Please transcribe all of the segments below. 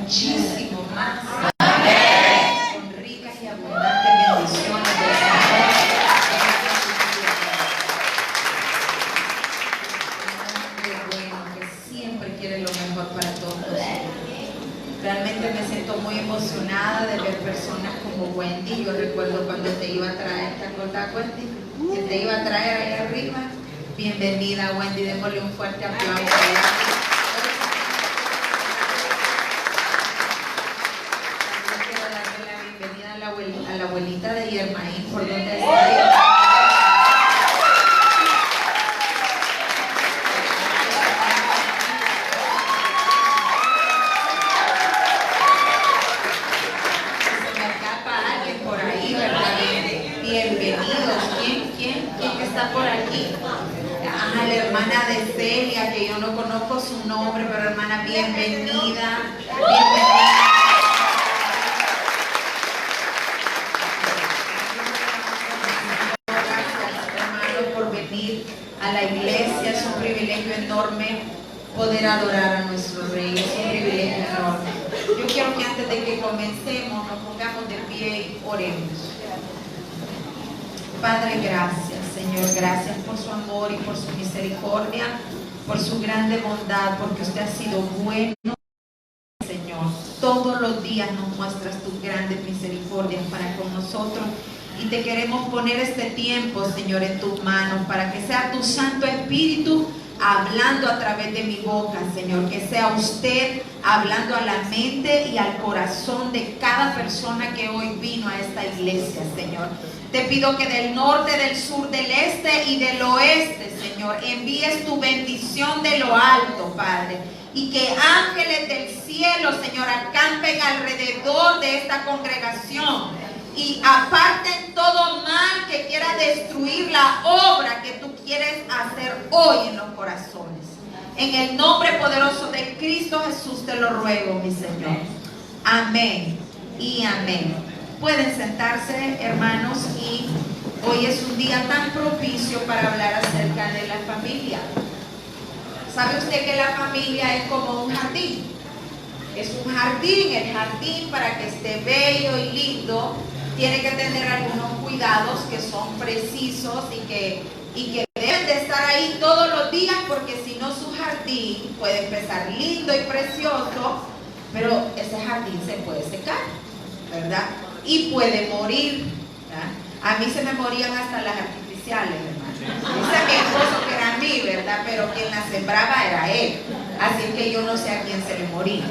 muchísimo más. Con ricas y abundantes bendiciones del Señor. Bueno, que siempre quiere lo mejor para todos nosotros. Realmente me siento muy emocionada de ver personas como Wendy. Yo recuerdo cuando te iba a traer, ¿te acordás, Wendy? Que te iba a traer ahí arriba. Bienvenida, Wendy, démosle un fuerte aplauso. Quiero darle la bienvenida a la abuelita de Yermaín, por donde está ella. Se me escapa alguien por ahí, ¿verdad? Bienvenidos. ¿Quién está por aquí? A la hermana de Celia, que yo no conozco su nombre, pero hermana, bienvenida. Gracias, hermanos, por venir a la iglesia. Es un privilegio enorme poder adorar a nuestro Rey. Es un privilegio enorme. Yo quiero que antes de que comencemos nos pongamos de pie y oremos. Padre, gracias, Señor, gracias por su amor y por su misericordia, por su grande bondad, porque usted ha sido bueno, Señor. Todos los días nos muestras tus grandes misericordias para con nosotros y te queremos poner este tiempo, Señor, en tus manos, para que sea tu Santo Espíritu hablando a través de mi boca, Señor, que sea usted hablando a la mente y al corazón de cada persona que hoy vino a esta iglesia, Señor. Te pido que del norte, del sur, del este y del oeste, Señor, envíes tu bendición de lo alto, Padre, y que ángeles del cielo, Señor, acampen alrededor de esta congregación y aparten todo mal que quiera destruir la obra que tú quieres hacer hoy en los corazones. En el nombre poderoso de Cristo Jesús te lo ruego, mi Señor. Amén y amén. Pueden sentarse, hermanos, y hoy es un día tan propicio para hablar acerca de la familia. ¿Sabe usted que la familia es como un jardín? Es un jardín. El jardín, para que esté bello y lindo, tiene que tener algunos cuidados que son precisos y que deben de estar ahí todos los días, porque si no su jardín puede empezar lindo y precioso, pero ese jardín se puede secar, ¿verdad? Y puede morir, ¿verdad? A mí se me morían hasta las artificiales, hermano. Dice mi esposo que era a mí, ¿verdad? Pero quien la sembraba era él. Así que yo no sé a quién se le moría.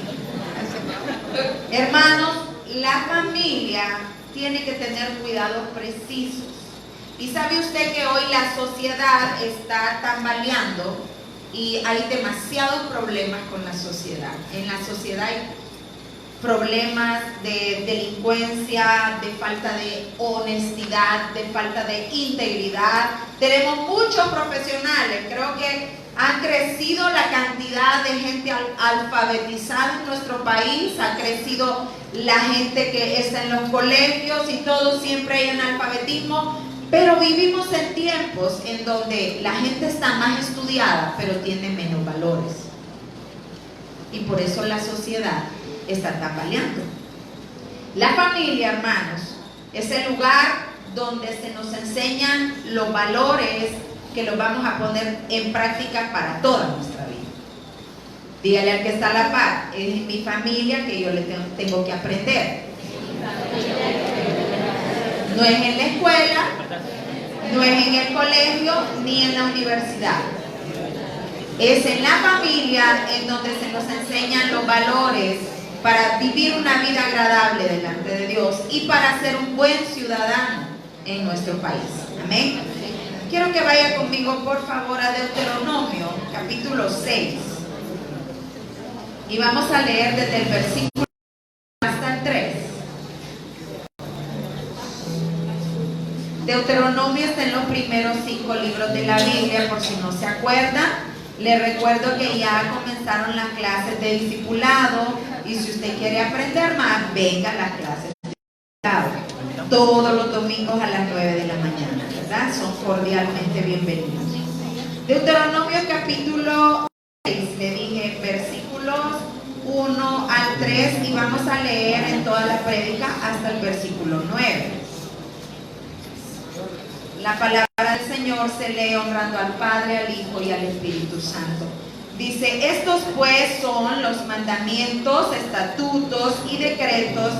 Hermanos, la familia tiene que tener cuidados precisos. Y sabe usted que hoy la sociedad está tambaleando y hay demasiados problemas con la sociedad. En la sociedad hay problemas de delincuencia, de falta de honestidad, de falta de integridad. Tenemos muchos profesionales, creo que han crecido la cantidad de gente alfabetizada en nuestro país, ha crecido la gente que está en los colegios y todo, siempre hay analfabetismo, pero vivimos en tiempos en donde la gente está más estudiada, pero tiene menos valores. Y por eso la sociedad está tambaleando. La familia, hermanos, es el lugar donde se nos enseñan los valores que los vamos a poner en práctica para toda nuestra vida. Dígale al que está a la par, es en mi familia que yo le tengo que aprender. No es en la escuela, no es en el colegio, ni en la universidad. Es en la familia en donde se nos enseñan los valores para vivir una vida agradable delante de Dios y para ser un buen ciudadano en nuestro país. Amén. Quiero que vaya conmigo, por favor, a Deuteronomio, capítulo 6. Y vamos a leer desde el versículo hasta el 3. Deuteronomio está en los primeros 5 libros de la Biblia, por si no se acuerdan. Les recuerdo que ya comenzaron las clases de discipulado y si usted quiere aprender más, venga a las clases de discipulado. Todos los domingos a las 9 de la mañana, ¿verdad? Son cordialmente bienvenidos. Deuteronomio capítulo 6, le dije versículos 1 al 3 y vamos a leer en toda la prédica hasta el versículo 9. La palabra del Señor se lee honrando al Padre, al Hijo y al Espíritu Santo. Dice: estos pues son los mandamientos, estatutos y decretos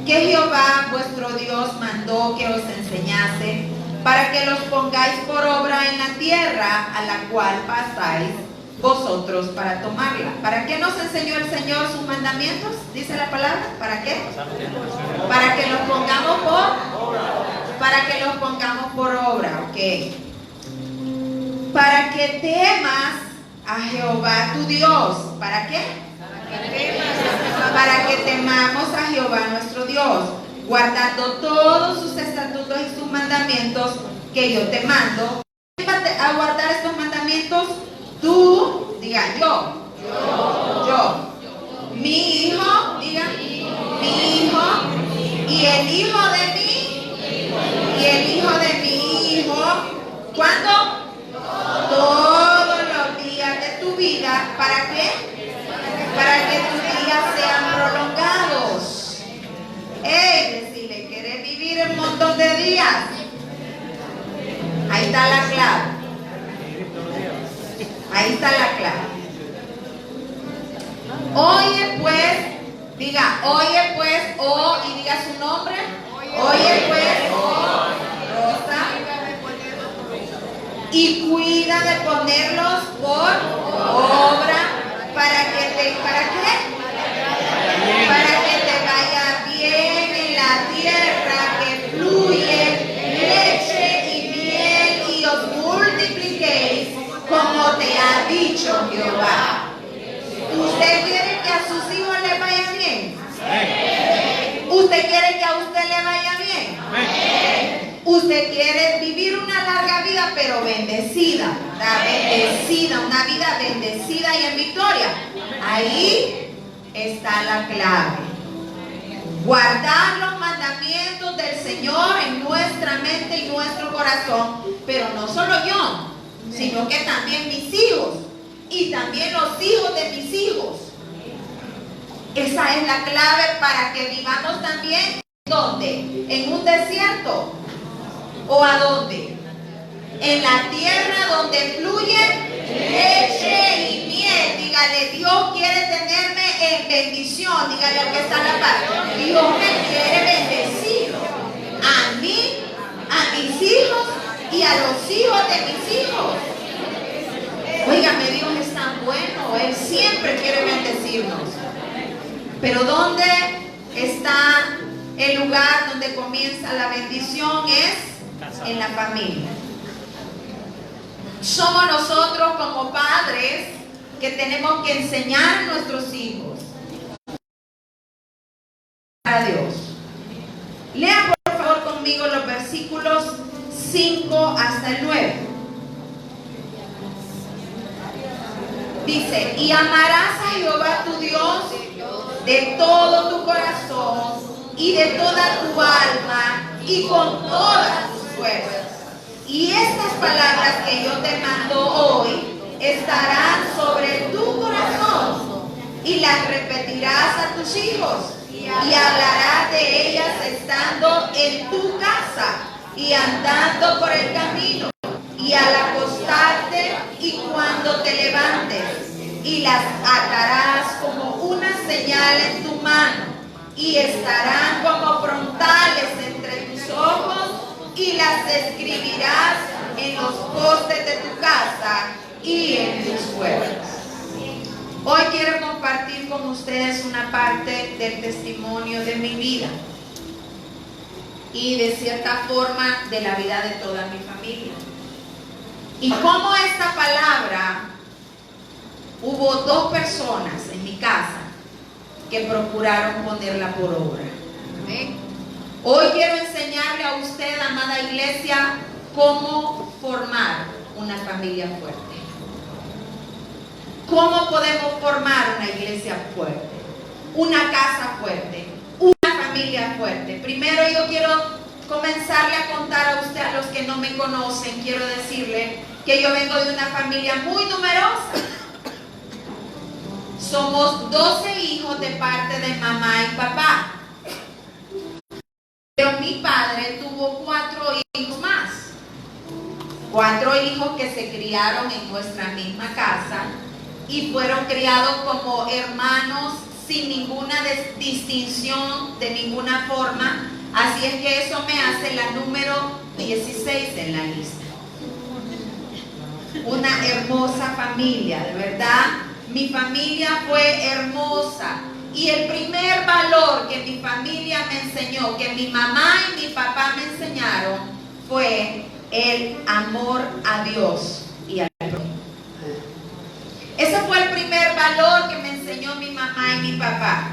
que Jehová vuestro Dios mandó que os enseñase, para que los pongáis por obra en la tierra a la cual pasáis vosotros para tomarla. ¿Para qué nos enseñó el Señor sus mandamientos? Dice la palabra. ¿Para qué? Para que los pongamos por obra, ok. Para que temas a Jehová tu Dios. ¿Para qué? Para que temamos a Jehová nuestro Dios, guardando todos sus estatutos y sus mandamientos que yo te mando. A guardar estos mandamientos, tú, diga yo, mi hijo, diga mi hijo, y el hijo de mi hijo, ¿cuándo? Todos los días de tu vida. ¿Para qué? Para que tus días sean prolongados. Decirle, ¿quieres vivir un montón de días? Ahí está la clave. Ahí está la clave. Oye pues, diga, oye pues, y diga su nombre. Oye pues, Rosa. Y cuida de ponerlos por obra para qué? Para que te vaya bien en la tierra que fluye leche y miel y os multipliquéis como te ha dicho Jehová. ¿Usted quiere que a sus hijos les vaya bien? ¿Usted quiere que a usted le vaya bien? Usted quiere vivir una larga vida, pero bendecida, una vida bendecida y en victoria. Ahí está la clave. Guardar los mandamientos del Señor en nuestra mente y nuestro corazón, pero no solo yo, sino que también mis hijos y también los hijos de mis hijos. Esa es la clave para que vivamos también. ¿Dónde? ¿En un desierto? ¿O a dónde? En la tierra donde fluye leche y miel. Dígale, Dios quiere tenerme en bendición. Dígale al que está a la par, Dios me quiere bendecir a mí, a mis hijos y a los hijos de mis hijos. Óigame, Dios es tan bueno. Él siempre quiere bendecirnos. Pero ¿dónde está el lugar donde comienza la bendición? Es en la familia. Somos nosotros como padres que tenemos que enseñar a nuestros hijos a Dios. Lean por favor conmigo los versículos 5 hasta el 9. Dice: y amarás a Jehová tu Dios de todo tu corazón y de toda tu alma y con todas tus fuerzas. Y estas palabras que yo te mando hoy estarán sobre tu corazón y las repetirás a tus hijos y hablarás de ellas estando en tu casa y andando por el camino y al acostarte y cuando te levantes, y las atarás como una señal en tu mano y estarán como frontales entre tus ojos y las escribirás en los postes de tu casa y en tus puertas. Hoy quiero compartir con ustedes una parte del testimonio de mi vida y de cierta forma de la vida de toda mi familia. Y cómo esta palabra, hubo dos personas en mi casa que procuraron ponerla por obra. ¿Amén? Hoy quiero enseñarle a usted, amada iglesia, cómo formar una familia fuerte. ¿Cómo podemos formar una iglesia fuerte? Una casa fuerte, una familia fuerte. Primero yo quiero comenzarle a contar a usted, a los que no me conocen, quiero decirle que yo vengo de una familia muy numerosa. Somos 12 hijos de parte de mamá y papá. Pero mi padre tuvo 4 hijos más. 4 hijos que se criaron en nuestra misma casa y fueron criados como hermanos sin ninguna distinción de ninguna forma. Así es que eso me hace la número 16 en la lista. Una hermosa familia, de verdad. Mi familia fue hermosa. Y el primer valor que mi familia me enseñó, que mi mamá y mi papá me enseñaron, fue el amor a Dios y al prójimo. Ese fue el primer valor que me enseñó mi mamá y mi papá.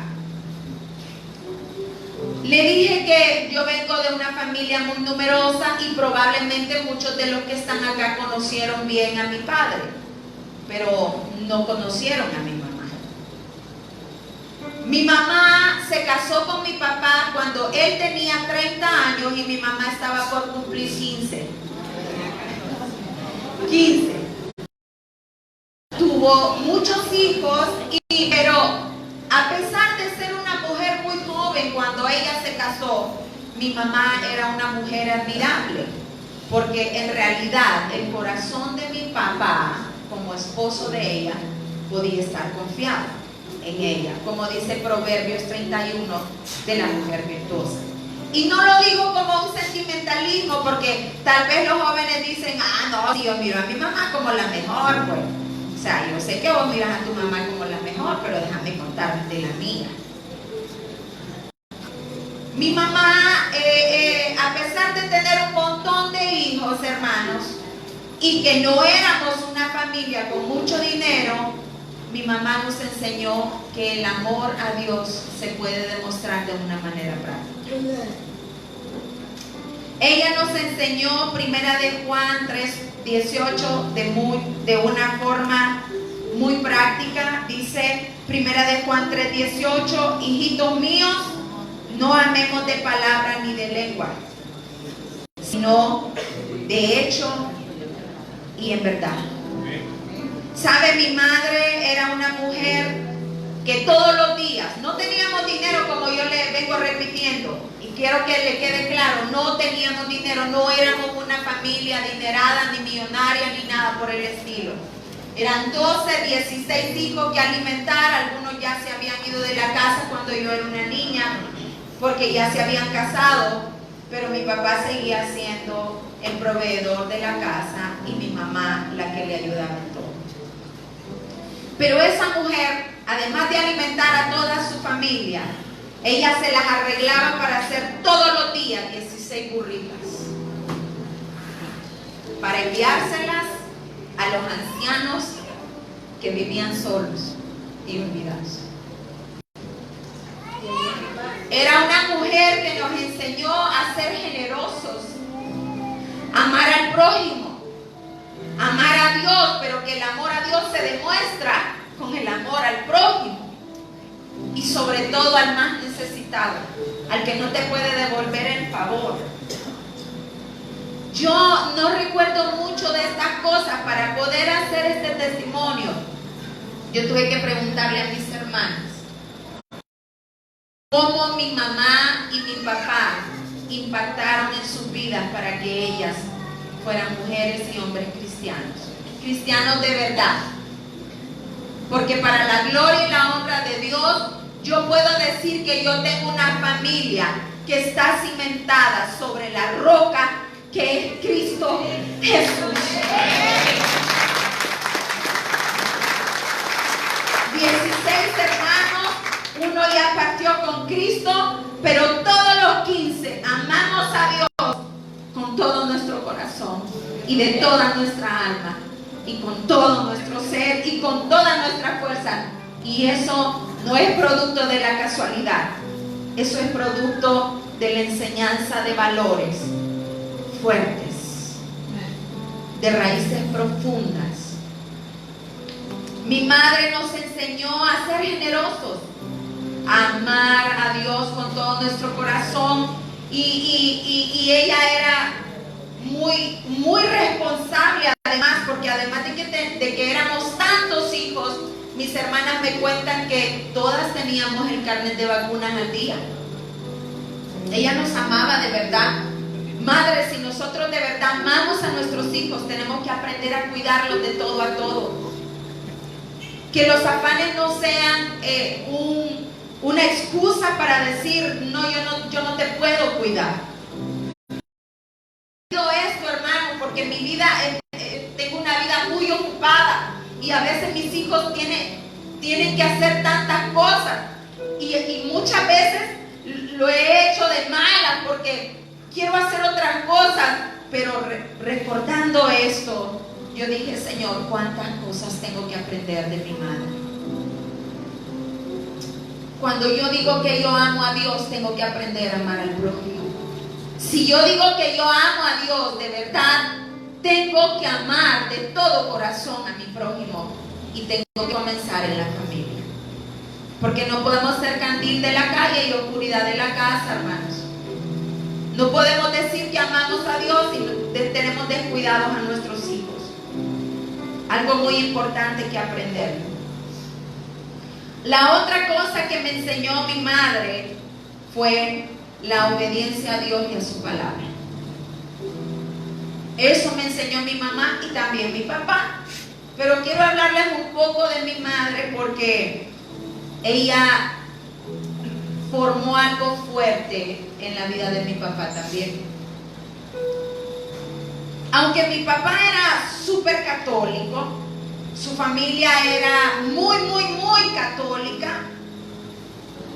Le dije que yo vengo de una familia muy numerosa y probablemente muchos de los que están acá conocieron bien a mi padre, pero no conocieron a mi mamá. Mi mamá se casó con mi papá cuando él tenía 30 años y mi mamá estaba por cumplir 15. Tuvo muchos hijos, pero a pesar de ser una mujer muy joven cuando ella se casó, mi mamá era una mujer admirable, porque en realidad el corazón de mi papá, como esposo de ella, podía estar confiado en ella, como dice Proverbios 31 de la mujer virtuosa. Y no lo digo como un sentimentalismo, porque tal vez los jóvenes dicen, no, si yo miro a mi mamá como la mejor, pues. O sea, yo sé que vos miras a tu mamá como la mejor, pero déjame contarte de la mía. Mi mamá, a pesar de tener un montón de hijos, hermanos, y que no éramos una familia con mucho dinero, mi mamá nos enseñó que el amor a Dios se puede demostrar de una manera práctica. Ella nos enseñó primera de Juan 3:18 de una forma muy práctica. Dice primera de Juan 3:18, hijitos míos, no amemos de palabra ni de lengua, sino de hecho y en verdad. Sabe, mi madre era una mujer que todos los días, no teníamos dinero, como yo le vengo repitiendo, y quiero que le quede claro, no teníamos dinero, no éramos una familia adinerada, ni millonaria, ni nada por el estilo. Eran 12, 16 hijos que alimentar, algunos ya se habían ido de la casa cuando yo era una niña, porque ya se habían casado, pero mi papá seguía siendo el proveedor de la casa y mi mamá la que le ayudaba en todo. Pero esa mujer, además de alimentar a toda su familia, ella se las arreglaba para hacer todos los días 16 burritas, para enviárselas a los ancianos que vivían solos y olvidados. Era una mujer que nos enseñó a ser generosos, a amar al prójimo, a amar a Dios, pero que el amor a Dios se demuestra con el amor al prójimo y sobre todo al más necesitado, al que no te puede devolver el favor. Yo no recuerdo mucho de estas cosas para poder hacer este testimonio. Yo tuve que preguntarle a mis hermanas cómo mi mamá y mi papá impactaron en sus vidas para que ellas fueran mujeres y hombres cristianos, cristianos de verdad. Porque para la gloria y la honra de Dios, yo puedo decir que yo tengo una familia que está cimentada sobre la roca que es Cristo Jesús. 16 hermanos, uno ya partió con Cristo, pero todos los 15 amamos a Dios con todo nuestro corazón y de toda nuestra alma y con todo nuestro ser y con toda nuestra fuerza. Y eso no es producto de la casualidad, eso es producto de la enseñanza de valores fuertes, de raíces profundas. Mi madre nos enseñó a ser generosos, a amar a Dios con todo nuestro corazón y ella era muy responsable además, porque además de que éramos tantos hijos, mis hermanas me cuentan que todas teníamos el carnet de vacunas al día. Ella nos amaba de verdad. Madres, si nosotros de verdad amamos a nuestros hijos, tenemos que aprender a cuidarlos de todo a todo. Que los afanes no sean una excusa para decir, no, yo no te puedo cuidar. Digo esto, hermano, porque en mi vida tengo una vida muy ocupada y a veces mis hijos tienen que hacer tantas cosas y muchas veces lo he hecho de malas porque quiero hacer otras cosas, pero recordando esto, yo dije, Señor, cuántas cosas tengo que aprender de mi madre. Cuando yo digo que yo amo a Dios, tengo que aprender a amar al prójimo. Si yo digo que yo amo a Dios de verdad, tengo que amar de todo corazón a mi prójimo y tengo que comenzar en la familia. Porque no podemos ser candil de la calle y oscuridad de la casa, hermanos. No podemos decir que amamos a Dios y tenemos descuidados a nuestros hijos. Algo muy importante que aprender. La otra cosa que me enseñó mi madre fue la obediencia a Dios y a su palabra. Eso me enseñó mi mamá y también mi papá. Pero quiero hablarles un poco de mi madre porque ella formó algo fuerte en la vida de mi papá también. Aunque mi papá era súper católico, su familia era muy católica,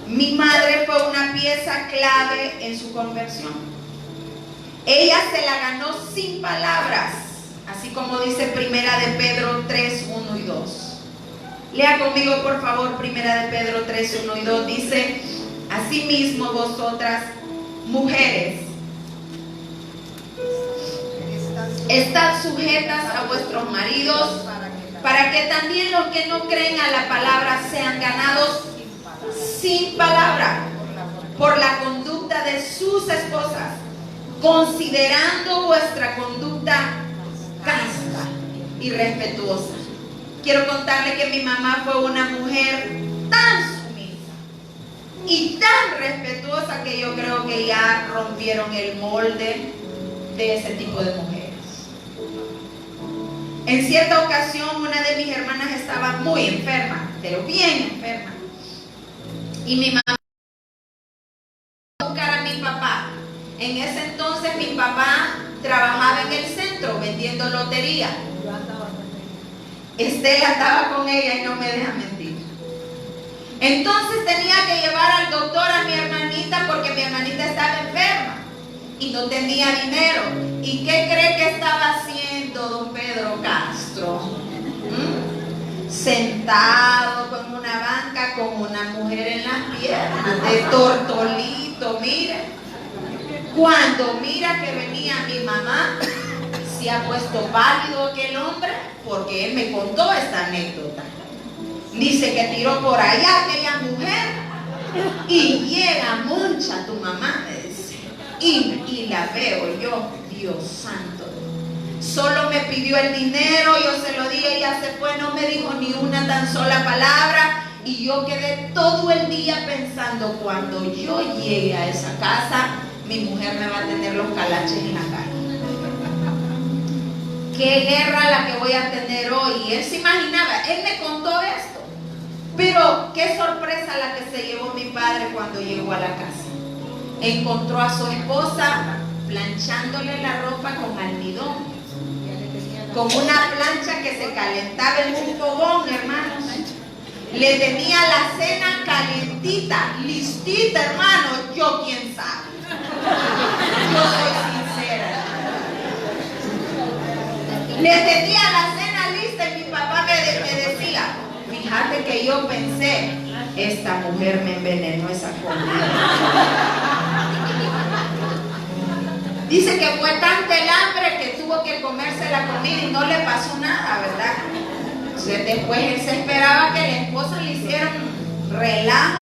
mi madre fue una pieza clave en su conversión. Ella se la ganó sin palabras, así como dice Primera de Pedro 3, 1 y 2. Lea conmigo por favor Primera de Pedro 3, 1 y 2. Dice, asimismo vosotras, mujeres, estad sujetas a vuestros maridos, para que también los que no creen a la palabra sean ganados sin palabra por la conducta de sus esposas, considerando vuestra conducta casta y respetuosa. Quiero contarle que mi mamá fue una mujer tan sumisa y tan respetuosa que yo creo que ya rompieron el molde de ese tipo de mujeres. En cierta ocasión una de mis hermanas estaba muy enferma, pero bien enferma, y mi mamá fue a buscar a mi papá. En ese entonces mi papá trabajaba en el centro vendiendo lotería. Estela estaba con ella y no me deja mentir. Entonces tenía que llevar al doctor a mi hermanita porque mi hermanita estaba enferma y no tenía dinero. ¿Y qué cree que estaba haciendo don Pedro Castro? Sentado con una banca con una mujer en las piernas, de tortolito, mire. Cuando mira que venía mi mamá, se ha puesto pálido aquel hombre, porque él me contó esta anécdota. Dice que tiró por allá aquella mujer y llega Moncha, tu mamá, me dice, y la veo yo, Dios santo. Solo me pidió el dinero, yo se lo di, ella se fue, no me dijo ni una tan sola palabra. Y yo quedé todo el día pensando, cuando yo llegue a esa casa, mi mujer me va a tener los calaches en la calle. Qué guerra la que voy a tener hoy. Y él se imaginaba, él me contó esto. Pero qué sorpresa la que se llevó mi padre cuando llegó a la casa. Encontró a su esposa planchándole la ropa con almidón, con una plancha que se calentaba en un fogón, hermanos. Le tenía la cena calentita, listita, hermano. Yo quién sabe. Yo soy sincera. Le tenía la cena lista y mi papá me decía, fíjate que yo pensé, esta mujer me envenenó esa comida. Dice que fue tanta el hambre que tuvo que comerse la comida y no le pasó nada, ¿verdad? Entonces después él se esperaba que la esposa le hiciera un relajo.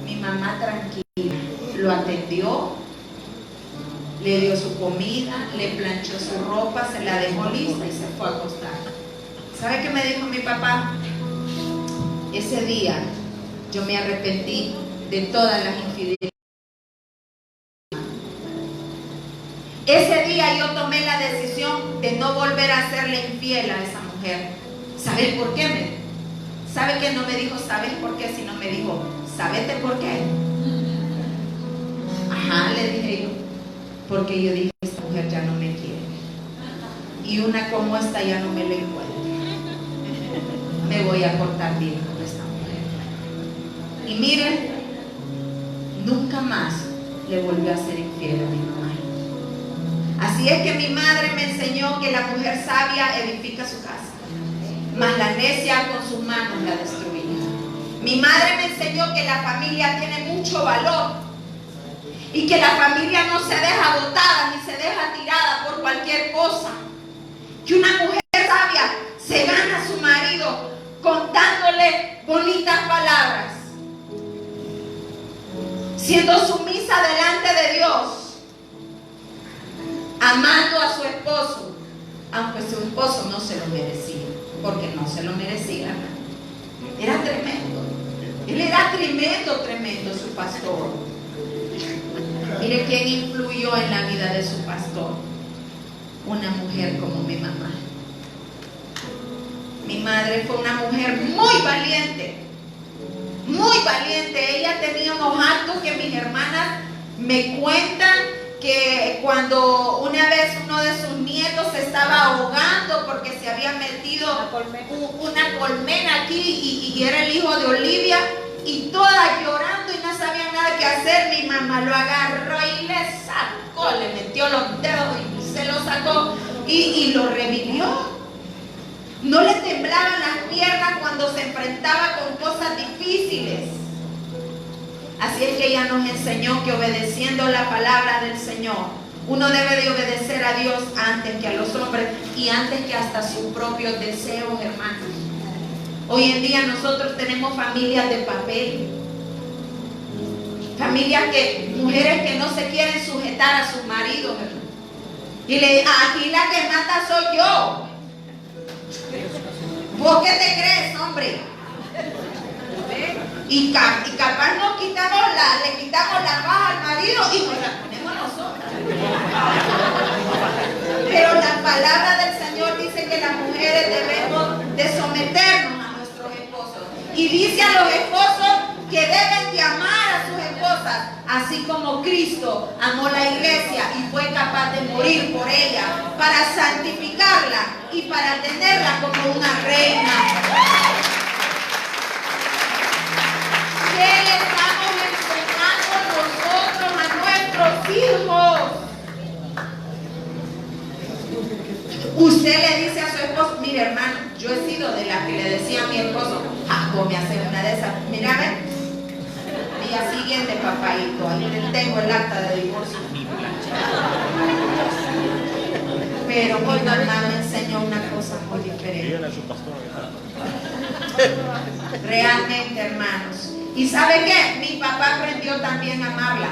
Mi mamá tranquila, lo atendió, le dio su comida, le planchó su ropa, se la dejó lista y se fue a acostar. ¿Sabe qué me dijo mi papá? Ese día yo me arrepentí de todas las infidelidades. Ese día yo tomé la decisión de no volver a serle infiel a esa mujer. ¿Sabes por qué? ¿Sabe que no me dijo sabes por qué? Sino me dijo, ¿sabete por qué? Ajá, le dije yo. Porque yo dije, esta mujer ya no me quiere. Y una como esta ya no me la encuentro. Me voy a portar bien con esta mujer. Y miren, nunca más le volvió a ser infiel a mi mamá. Así es que mi madre me enseñó que la mujer sabia edifica su casa, mas la necia con sus manos la destruía. Mi madre me enseñó que la familia tiene mucho valor y que la familia no se deja botada ni se deja tirada por cualquier cosa. Que una mujer sabia se gana a su marido contándole bonitas palabras, siendo sumisa delante de Dios, amando a su esposo, aunque su esposo no se lo merecía, porque no se lo merecía. Era tremendo. Él era tremendo su pastor. Mire quién influyó en la vida de su pastor. Una mujer como mi mamá. Mi madre fue una mujer muy valiente. Muy valiente. Ella tenía unos actos que mis hermanas me cuentan, que cuando una vez uno de sus nietos se estaba ahogando porque se había metido una colmena aquí y era el hijo de Olivia, y todas llorando y no sabían nada que hacer, mi mamá lo agarró y le sacó, le metió los dedos y se lo sacó y lo revivió. No le temblaban las piernas cuando se enfrentaba con cosas difíciles. Así es que ella nos enseñó que obedeciendo la palabra del Señor, uno debe de obedecer a Dios antes que a los hombres y antes que hasta sus propios deseos, hermanos. Hoy en día nosotros tenemos familias de papel, familias mujeres que no se quieren sujetar a sus maridos, hermanos. Y aquí la que manda soy yo. ¿Vos qué te crees, hombre? Y capaz le quitamos la baja al marido y nos la ponemos nosotras. Pero la palabra del Señor dice que las mujeres debemos de someternos a nuestros esposos. Y dice a los esposos que deben de amar a sus esposas, así como Cristo amó la iglesia y fue capaz de morir por ella, para santificarla y para tenerla como una reina. ¿Qué le estamos enseñando nosotros a nuestros hijos? Usted le dice a su esposo, mire hermano, yo he sido de la que le decía a mi esposo, vos me haces una de esas, mira, ven, día siguiente, papaito, ahí tengo el acta de divorcio. Pero mi mamá me enseñó una cosa muy diferente. Realmente, hermanos. ¿Y sabe qué? Mi papá aprendió también a amarla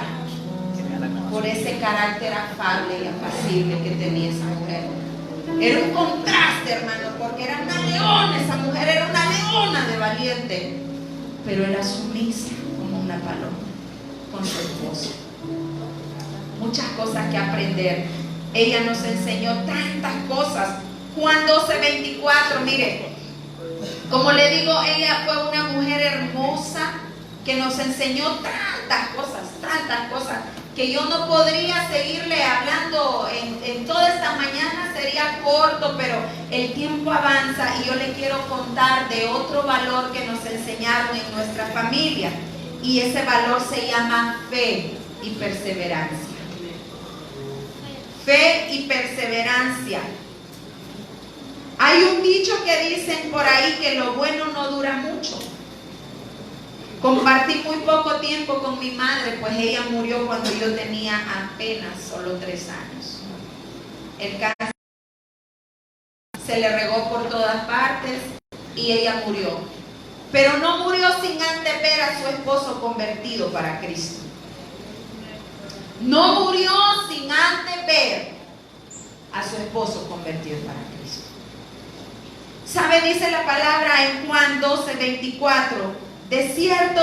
por ese carácter afable y apacible que tenía esa mujer. Era un contraste, hermano, porque era una leona, esa mujer era una leona de valiente, pero era sumisa como una paloma con su esposo. Muchas cosas que aprender. Ella nos enseñó tantas cosas. Juan 12:24, mire, como le digo, ella fue una mujer hermosa que nos enseñó tantas cosas, que yo no podría seguirle hablando en toda esta mañana, sería corto, pero el tiempo avanza y yo le quiero contar de otro valor que nos enseñaron en nuestra familia, y ese valor se llama fe y perseverancia. Fe y perseverancia. Hay un dicho que dicen por ahí que lo bueno no dura mucho. Compartí muy poco tiempo con mi madre, pues ella murió cuando yo tenía apenas solo 3 años. El cáncer se le regó por todas partes y ella murió. Pero no murió sin antes ver a su esposo convertido para Cristo. No murió sin antes ver a su esposo convertido para Cristo. ¿Sabe? Dice la palabra en Juan 12:24, de cierto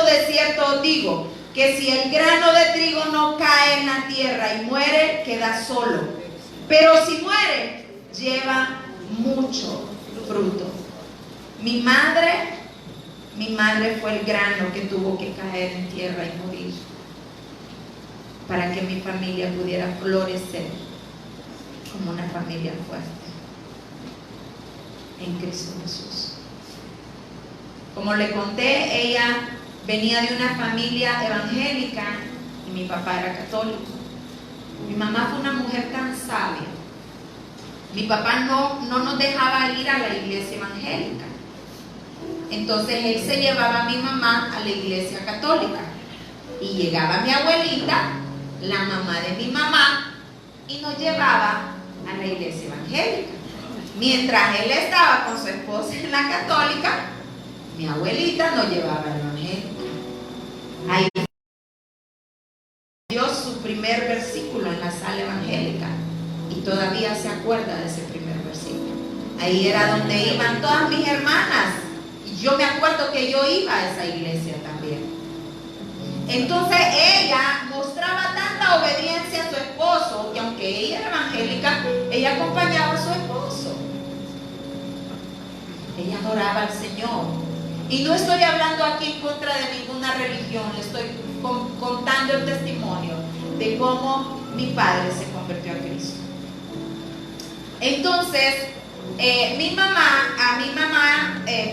os digo, que si el grano de trigo no cae en la tierra y muere, queda solo. Pero si muere, lleva mucho fruto. Mi madre fue el grano que tuvo que caer en tierra y morir para que mi familia pudiera florecer como una familia fuerte en Cristo Jesús. Como le conté, ella venía de una familia evangélica y mi papá era católico. Mi mamá fue una mujer tan sabia. Mi papá no nos dejaba ir a la iglesia evangélica. Entonces él se llevaba a mi mamá a la iglesia católica. Y llegaba mi abuelita, la mamá de mi mamá, y nos llevaba a la iglesia evangélica. Mientras él estaba con su esposa en la católica, mi abuelita nos llevaba a la evangélica. Ahí dio su primer versículo en la sala evangélica y todavía se acuerda de ese primer versículo. Ahí era donde iban todas mis hermanas y yo me acuerdo que yo iba a esa iglesia también. Entonces ella mostraba tanta obediencia a su esposo que aunque ella era evangélica, ella acompañaba a su esposo. Ella adoraba al Señor. Y no estoy hablando aquí en contra de ninguna religión, le estoy contando el testimonio de cómo mi padre se convirtió a Cristo. Entonces, mi mamá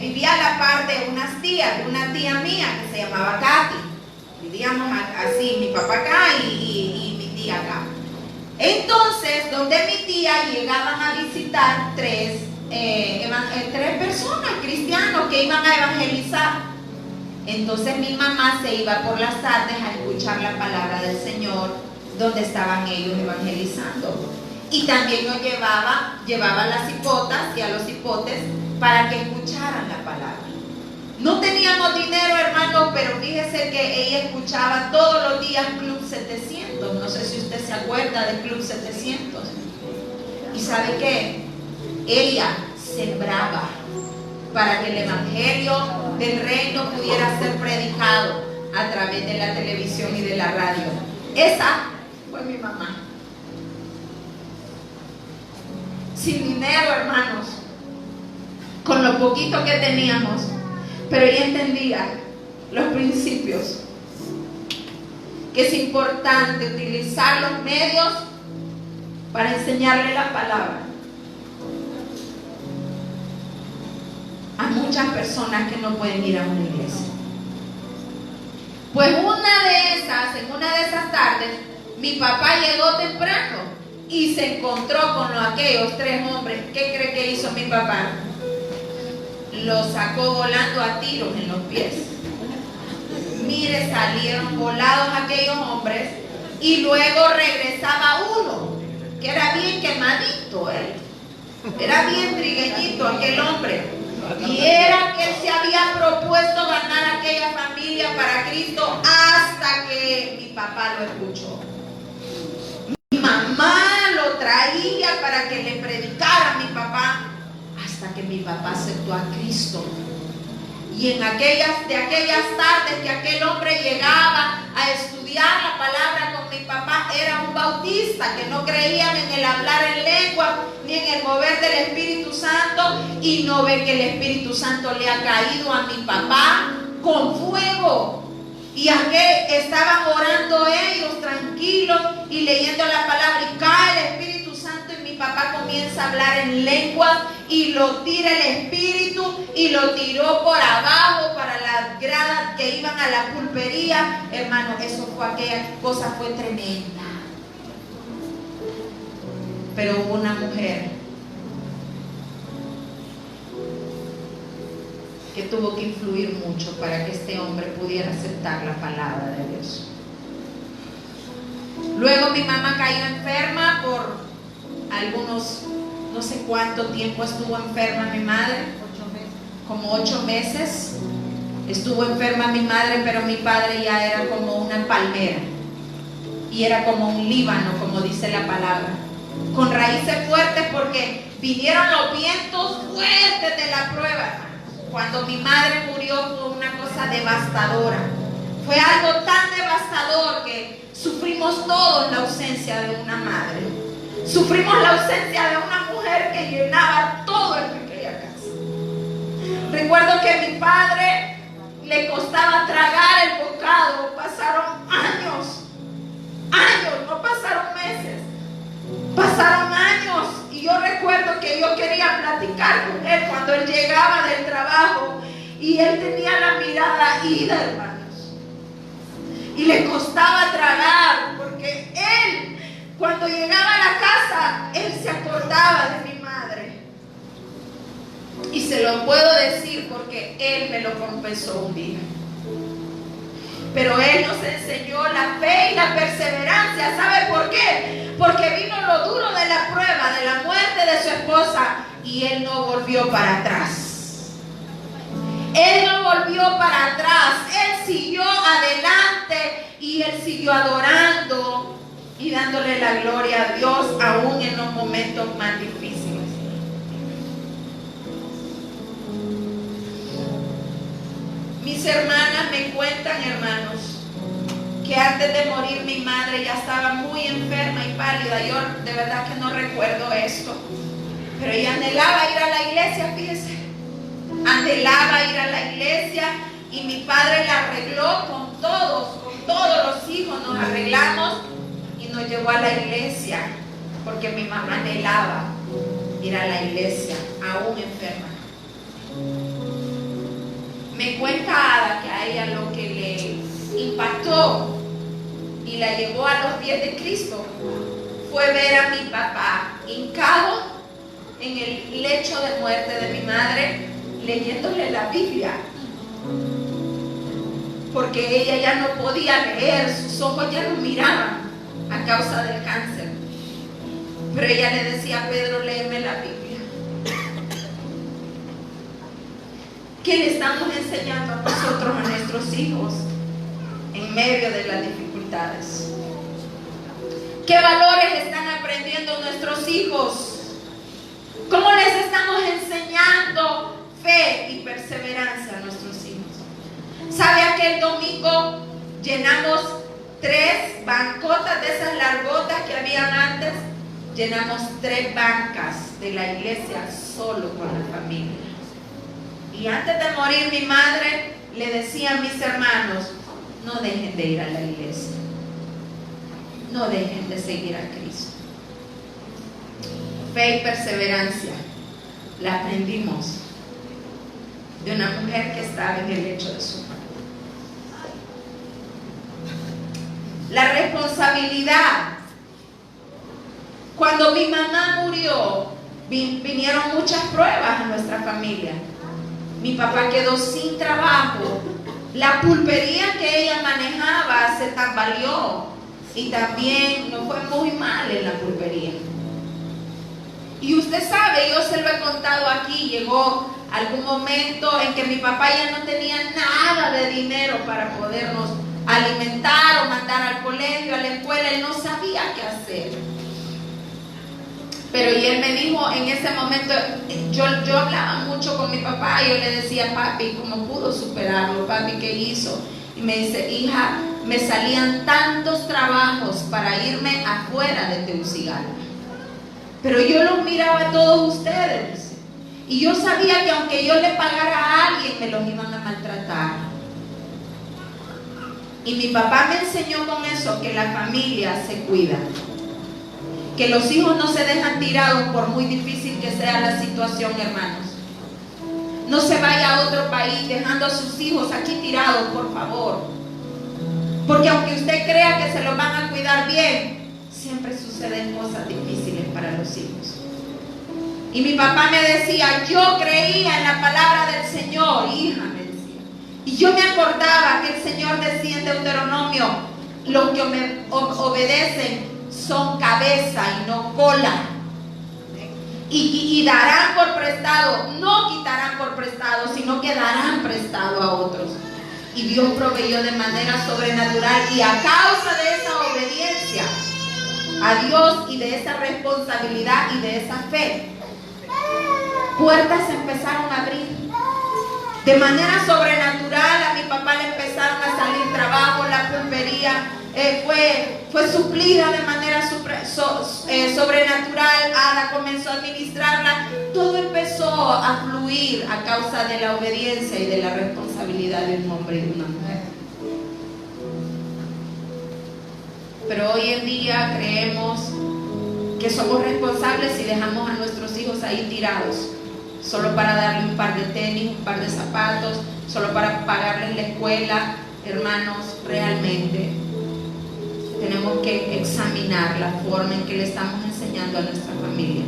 vivía a la par de unas tías, de una tía mía que se llamaba Katy. Vivíamos así, mi papá acá y mi tía acá. Entonces, donde mi tía llegaban a visitar tres personas cristianos que iban a evangelizar. Entonces mi mamá se iba por las tardes a escuchar la palabra del Señor donde estaban ellos evangelizando. Y también nos llevaba a las hipotas y a los hipotes para que escucharan la palabra. No teníamos dinero, hermano, pero fíjese que ella escuchaba todos los días Club 700. No sé si usted se acuerda de Club 700. ¿Y sabe qué? Ella sembraba para que el evangelio del reino pudiera ser predicado a través de la televisión y de la radio. Esa fue mi mamá. Sin dinero, hermanos, con lo poquito que teníamos, pero ella entendía los principios, que es importante utilizar los medios para enseñarle la palabra a muchas personas que no pueden ir a una iglesia. Pues en una de esas tardes, mi papá llegó temprano y se encontró con aquellos tres hombres. ¿Qué cree que hizo mi papá? Los sacó volando a tiros en los pies. Mire, salieron volados aquellos hombres y luego regresaba uno que era bien quemadito, era bien trigueñito aquel hombre. Y era que él se había propuesto ganar a aquella familia para Cristo hasta que mi papá lo escuchó. Mi mamá lo traía para que le predicara a mi papá hasta que mi papá aceptó a Cristo. Y en aquellas tardes que aquel hombre llegaba a estudiar la palabra con mi papá, era un bautista que no creían en el hablar en lengua ni en el mover del Espíritu Santo, y no ve que el Espíritu Santo le ha caído a mi papá con fuego. Y estaban orando ellos tranquilos y leyendo la palabra, y cae el Espíritu Santo y mi papá comienza a hablar en lengua y lo tira el Espíritu y lo tiró por abajo para las gradas que iban a la pulpería. Hermano, aquella cosa fue tremenda. Pero hubo una mujer que tuvo que influir mucho para que este hombre pudiera aceptar la palabra de Dios. Luego mi mamá cayó enferma por algunos, no sé cuánto tiempo estuvo enferma mi madre, como 8 meses. Estuvo enferma mi madre, pero mi padre ya era como una palmera y era como un Líbano, como dice la palabra. con raíces fuertes, porque vinieron los vientos fuertes de la prueba. Cuando mi madre murió fue una cosa devastadora. Fue algo tan devastador que sufrimos todos la ausencia de una madre. Sufrimos la ausencia de una mujer que llenaba todo en aquella casa. Recuerdo que a mi padre le costaba tragar el bocado. Pasaron años, no pasaron meses, pasaron años. Y yo recuerdo que yo quería platicar con él cuando él llegaba del trabajo y él tenía la mirada ida, hermanos. Y le costaba tragar porque él, cuando llegaba a la casa, él se acordaba de mi madre. Y se lo puedo decir porque él me lo confesó un día. Pero él nos enseñó la fe y la perseverancia. ¿Sabe por qué? Porque vino lo duro de la prueba, de la muerte de su esposa, y él no volvió para atrás. Él no volvió para atrás. Él siguió adelante y él siguió adorando y dándole la gloria a Dios aún en los momentos más difíciles. Mis hermanas me cuentan, hermanos, que antes de morir mi madre ya estaba muy enferma y pálida. Yo de verdad que no recuerdo esto, pero ella anhelaba ir a la iglesia, fíjese. Anhelaba ir a la iglesia y mi padre la arregló con todos los hijos. Nos arreglamos y nos llevó a la iglesia porque mi mamá anhelaba ir a la iglesia, aún enferma. Me cuenta Ada que a ella lo que le impactó y la llevó a los pies de Cristo fue ver a mi papá hincado en el lecho de muerte de mi madre, leyéndole la Biblia, porque ella ya no podía leer, sus ojos ya no miraban a causa del cáncer. Pero ella le decía a Pedro: léeme la Biblia. ¿Qué le estamos enseñando a nosotros, a nuestros hijos, en medio de las dificultades? ¿Qué valores están aprendiendo nuestros hijos? ¿Cómo les estamos enseñando fe y perseverancia a nuestros hijos? ¿Sabe? Aquel domingo llenamos 3 bancotas de esas largotas que habían antes. Llenamos 3 bancas de la iglesia solo con la familia. Y antes de morir mi madre le decía a mis hermanos: no dejen de ir a la iglesia, no dejen de seguir a Cristo. Fe y perseverancia la aprendimos de una mujer que estaba en el lecho de su madre. La responsabilidad. Cuando mi mamá murió, vinieron muchas pruebas a nuestra familia. Mi papá quedó sin trabajo. La pulpería que ella manejaba se tambaleó y también nos fue muy mal en la pulpería. Y usted sabe, yo se lo he contado aquí, llegó algún momento en que mi papá ya no tenía nada de dinero para podernos alimentar o mandar al colegio, a la escuela. Él no sabía qué hacer. Pero y él me dijo en ese momento, yo hablaba mucho con mi papá y yo le decía: papi, ¿cómo pudo superarlo? Papi, ¿qué hizo? Y me dice: hija, me salían tantos trabajos para irme afuera de Tegucigalpa, pero yo los miraba a todos ustedes y yo sabía que aunque yo le pagara a alguien, me los iban a maltratar. Y mi papá me enseñó con eso que la familia se cuida, que los hijos no se dejan tirados por muy difícil que sea la situación, hermanos. No se vaya a otro país dejando a sus hijos aquí tirados, por favor. Porque aunque usted crea que se los van a cuidar bien, siempre suceden cosas difíciles para los hijos. Y mi papá me decía: yo creía en la palabra del Señor, hija, me decía. Y yo me acordaba que el Señor decía en Deuteronomio: los que me obedecen son cabeza y no cola, y darán por prestado, no quitarán por prestado, sino que darán prestado a otros. Y Dios proveyó de manera sobrenatural, y a causa de esa obediencia, a Dios y de esa responsabilidad y de esa fe, puertas se empezaron a abrir. De manera sobrenatural a mi papá le empezaron a salir trabajo, la pulpería fue suplida de manera sobrenatural. Ada comenzó a administrarla. Todo empezó a fluir a causa de la obediencia y de la responsabilidad de un hombre y de una mujer. Pero hoy en día creemos que somos responsables y dejamos a nuestros hijos ahí tirados, solo para darle un par de tenis, un par de zapatos, solo para pagarles la escuela. Hermanos, realmente tenemos que examinar la forma en que le estamos enseñando a nuestra familia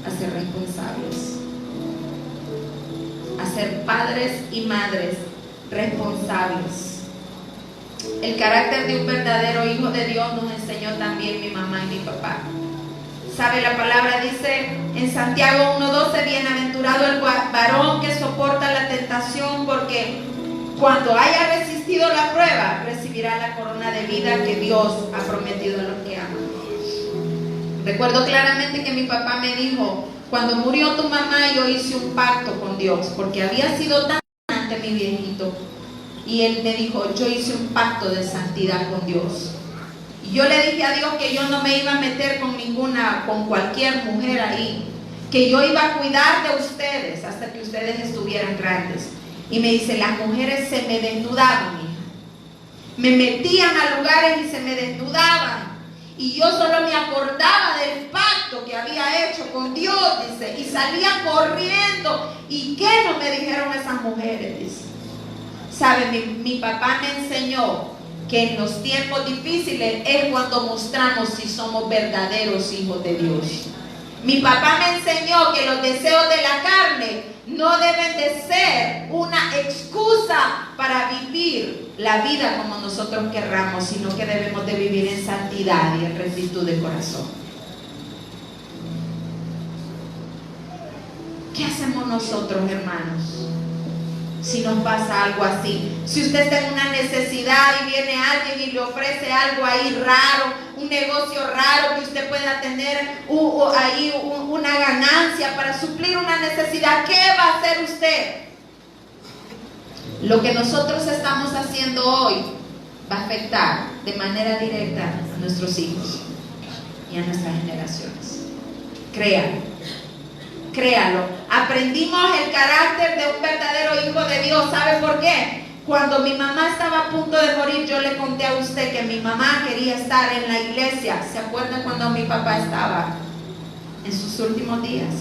a ser responsables, a ser padres y madres responsables. El carácter de un verdadero hijo de Dios nos enseñó también mi mamá y mi papá. ¿Sabe? La palabra dice en Santiago 1:12, bienaventurado el varón que soporta la tentación, porque cuando haya resistido la prueba, recibirá la corona de vida que Dios ha prometido a los que aman. Recuerdo claramente que mi papá me dijo: cuando murió tu mamá, yo hice un pacto con Dios, porque había sido tan ante mi viejito. Y él me dijo: yo hice un pacto de santidad con Dios. Y yo le dije a Dios que yo no me iba a meter con cualquier mujer ahí, que yo iba a cuidar de ustedes hasta que ustedes estuvieran grandes. Y me dice: las mujeres se me desnudaban, hija. Me metían a lugares y se me desnudaban. Y yo solo me acordaba del pacto que había hecho con Dios, dice, y salía corriendo. ¿Y qué no me dijeron esas mujeres? Dice. ¿Sabe? Mi papá me enseñó que en los tiempos difíciles es cuando mostramos si somos verdaderos hijos de Dios. Mi papá me enseñó que los deseos de la carne no deben de ser una excusa para vivir la vida como nosotros querramos, sino que debemos de vivir en santidad y en rectitud de corazón. ¿Qué hacemos nosotros, hermanos, si nos pasa algo así? Si usted está en una necesidad y viene alguien y le ofrece algo ahí raro, un negocio raro que usted pueda tener ahí una ganancia para suplir una necesidad, ¿qué va a hacer usted? Lo que nosotros estamos haciendo hoy va a afectar de manera directa a nuestros hijos y a nuestras generaciones. Créalo. Aprendimos el carácter de un verdadero hijo de Dios. ¿Sabe por qué? Cuando mi mamá estaba a punto de morir, yo le conté a usted que mi mamá quería estar en la iglesia. ¿Se acuerdan cuando mi papá estaba en sus últimos días?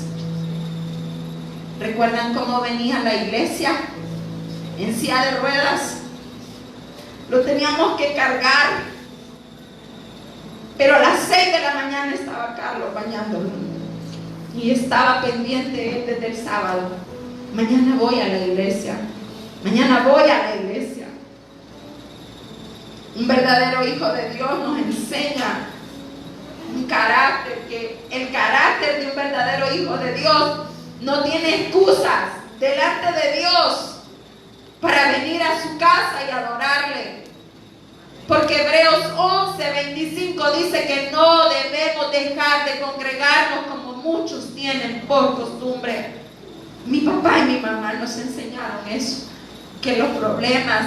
¿Recuerdan cómo venía a la iglesia? En silla de ruedas. Lo teníamos que cargar. Pero a las 6 de la mañana estaba Carlos bañándolo. Y estaba pendiente él desde el sábado. Mañana voy a la iglesia. Mañana voy a la iglesia. Un verdadero hijo de Dios nos enseña un carácter, que el carácter de un verdadero hijo de Dios no tiene excusas delante de Dios para venir a su casa y adorarle. Porque Hebreos 11:25 dice que no debemos dejar de congregarnos como muchos tienen por costumbre. Mi papá y mi mamá nos enseñaron eso, que los problemas,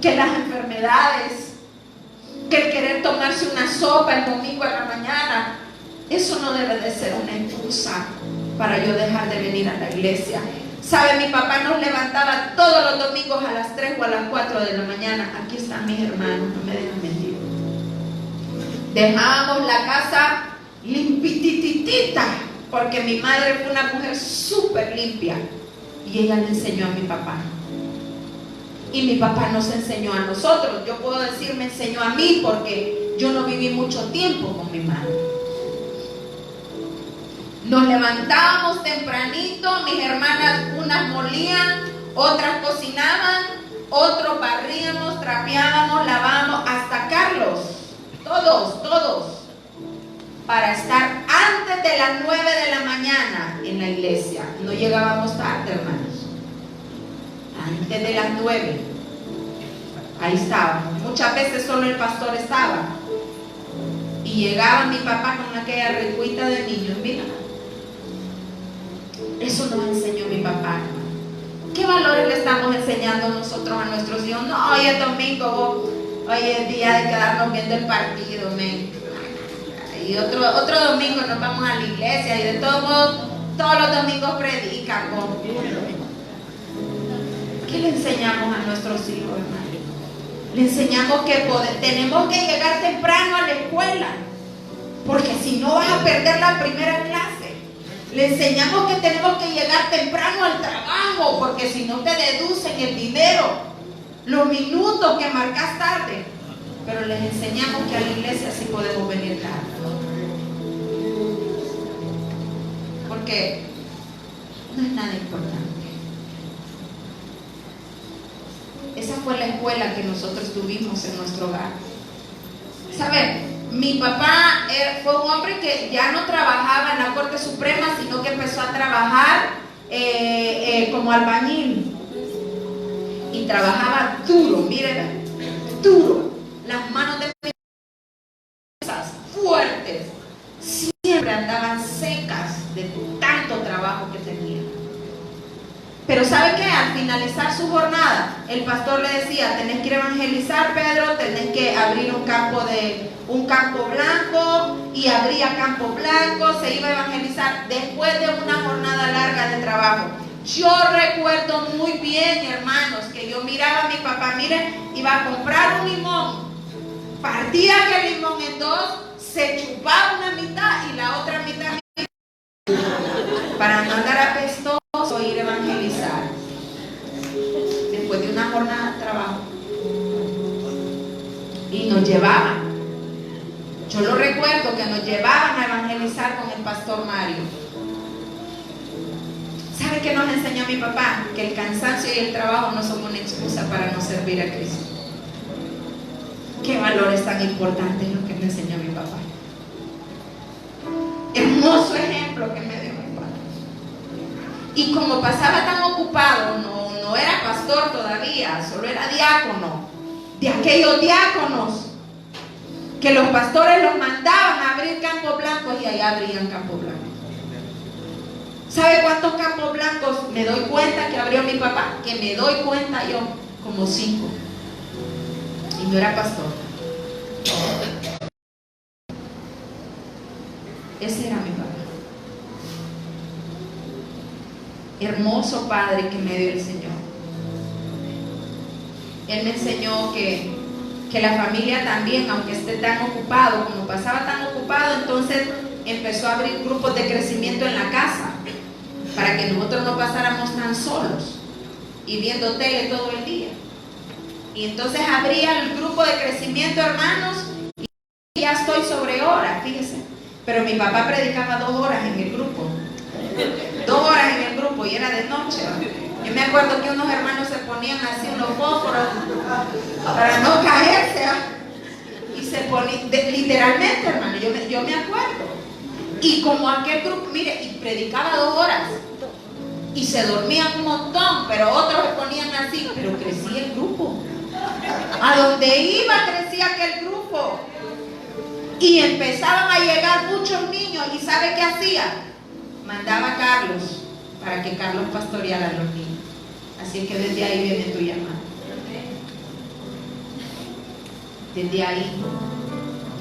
que las enfermedades, que el querer tomarse una sopa el domingo en la mañana, eso no debe de ser una excusa para yo dejar de venir a la iglesia. ¿Sabe? Mi papá nos levantaba todos los domingos a las 3 o a las 4 de la mañana. Aquí están mis hermanos, no me dejan mentir. Dejábamos la casa limpititita, porque mi madre fue una mujer súper limpia y ella le enseñó a mi papá. Y mi papá nos enseñó a nosotros. Yo puedo decir, me enseñó a mí porque yo no viví mucho tiempo con mi madre. Nos levantábamos tempranito, mis hermanas, unas molían, otras cocinaban, otros barríamos, trapeábamos, lavábamos, hasta Carlos, todos, para estar antes de las 9 de la mañana en la iglesia. No llegábamos tarde, hermanos. Antes de las 9, ahí estábamos. Muchas veces solo el pastor estaba. Y Y llegaba mi papá con aquella recuita de niños. Mira, eso nos enseñó mi papá. ¿Qué valores le estamos enseñando nosotros a nuestros hijos? No, hoy es domingo, hoy es día de quedarnos viendo el partido, y otro domingo nos vamos a la iglesia, y de todos modos todos los domingos predican. ¿Qué le enseñamos a nuestros hijos, hermano? Le enseñamos que tenemos que llegar temprano a la escuela, porque si no vas a perder la primera clase. Le enseñamos que tenemos que llegar temprano al trabajo, porque si no te deducen el dinero, los minutos que marcas tarde. Pero les enseñamos que a la iglesia sí podemos venir tarde, porque no es nada importante. Esa fue la escuela que nosotros tuvimos en nuestro hogar. ¿Saben? Mi papá fue un hombre que ya no trabajaba en la Corte Suprema, sino que empezó a trabajar como albañil. Y trabajaba duro, miren, duro. Las manos de fuertes, siempre andaban secas de tanto trabajo que tenía. Pero ¿sabe qué? Al finalizar su jornada, el pastor le decía: tenés que ir a evangelizar, Pedro, tenés que abrir un campo blanco, y abría campo blanco, se iba a evangelizar después de una jornada larga de trabajo. Yo recuerdo muy bien, hermanos, que yo miraba a mi papá, miren, iba a comprar un limón, partía aquel limón en dos, se chupaba una mitad y la otra mitad para no andar apestoso e ir a evangelizar después de una jornada de trabajo. Y nos llevaban. Yo lo recuerdo que nos llevaban a evangelizar con el pastor Mario. ¿Sabe qué nos enseñó mi papá? Que el cansancio y el trabajo no son una excusa para no servir a Cristo. Qué valores tan importantes lo que me enseñó mi papá. Hermoso ejemplo que me dio mi padre. Y como pasaba tan ocupado, no era pastor todavía, solo era diácono, de aquellos diáconos que los pastores los mandaban a abrir campos blancos, y allá abrían campos blancos. ¿Sabe cuántos campos blancos me doy cuenta que abrió mi papá? Que me doy cuenta yo, como 5. Y no era pastor. Ese era mi papá. Hermoso padre que me dio el Señor. Él me enseñó que la familia también, aunque esté tan ocupado, como pasaba tan ocupado, entonces empezó a abrir grupos de crecimiento en la casa, para que nosotros no pasáramos tan solos y viendo tele todo el día. Y entonces abría el grupo de crecimiento, hermanos, y ya estoy sobre horas, fíjese. Pero mi papá predicaba 2 horas en el grupo, 2 horas en el grupo, y era de noche. Yo me acuerdo que unos hermanos se ponían así unos fósforos para no caerse, y se ponían, literalmente, hermano, yo me acuerdo. Y como aquel grupo, mire, y predicaba 2 horas, y se dormían un montón, pero otros se ponían así, pero crecía el grupo. A donde iba crecía aquel grupo. Y empezaban a llegar muchos niños, y ¿sabe qué hacía? Mandaba a Carlos para que Carlos pastoreara a los niños. Así que desde ahí viene tu llamada. Desde ahí